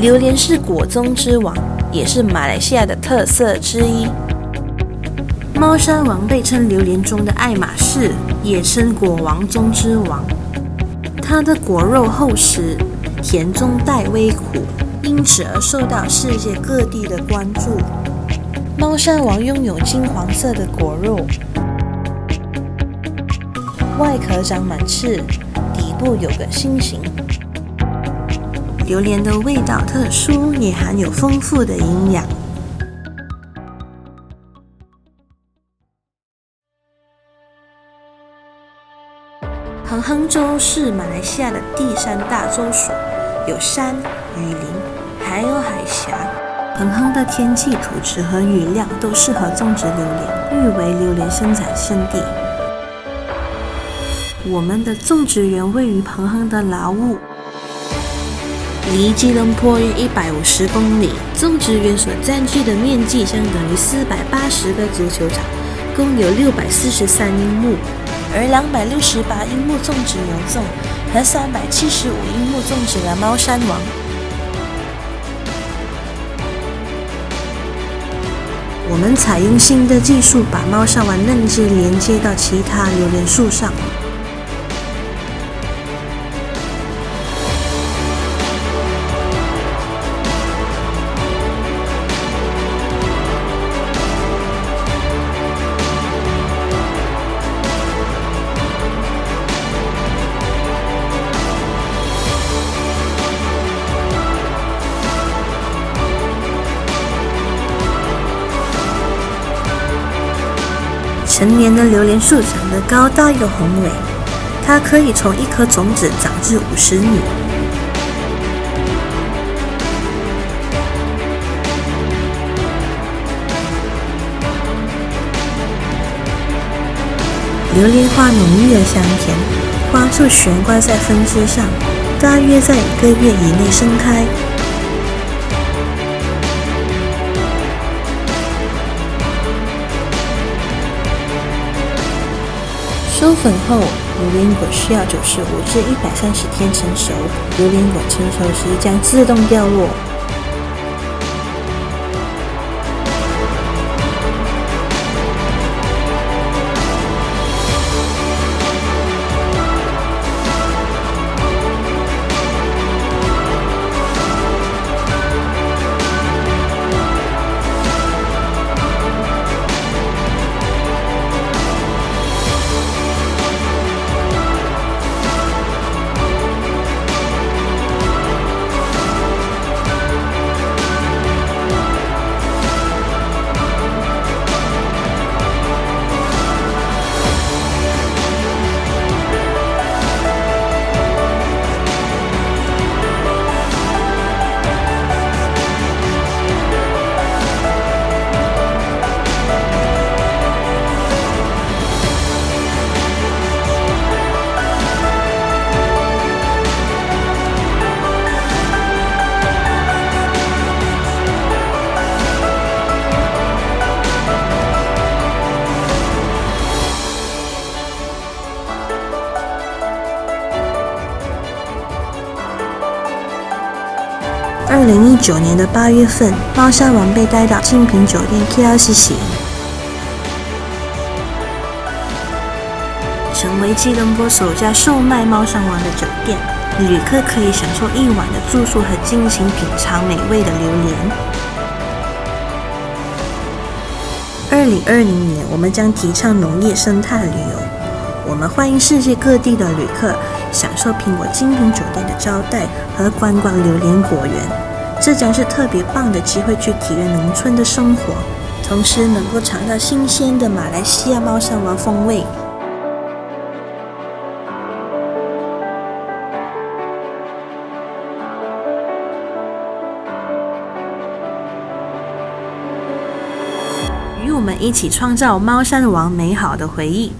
榴莲是果中之王，也是马来西亚的特色之一。猫山王被称榴莲中的爱马仕，也称果王中之王。它的果肉厚实，甜中带微苦，因此而受到世界各地的关注。猫山王拥有金黄色的果肉，外壳长满刺，底部有个心形。榴莲的味道特殊，也含有丰富的营养。彭亨州是马来西亚的第3大州属，有山、雨林，还有海峡。彭亨的天气、土质和雨量都适合种植榴莲，誉为榴莲生产圣地。我们的种植园位于彭亨的劳务，离吉隆坡约150公里。种植园所占据的面积相当于480个足球场，共有643英亩，而268英亩种植油种和375英亩种植了猫山王。我们采用新的技术，把猫山王嫩枝连接到其他榴莲树上。成年的榴莲树长得高大又宏伟，它可以从一颗种子长至50米。榴莲花浓郁而香甜，花束悬挂在分枝上，大约在1个月以内盛开。授粉后，榴莲果需要95至130天成熟。榴莲果成熟时将自动掉落。2019年的8月份，猫山王被带到精品酒店 KLCC， 成为吉隆坡首家售卖猫山王的酒店。旅客可以享受1晚的住宿和尽情品尝美味的榴莲。2020年，我们将提倡农业生态旅游，我们欢迎世界各地的旅客享受苹果精品酒店的招待和观光榴莲果园。这将是特别棒的机会去体验农村的生活，同时能够尝到新鲜的马来西亚猫山王风味。与我们一起创造猫山王美好的回忆。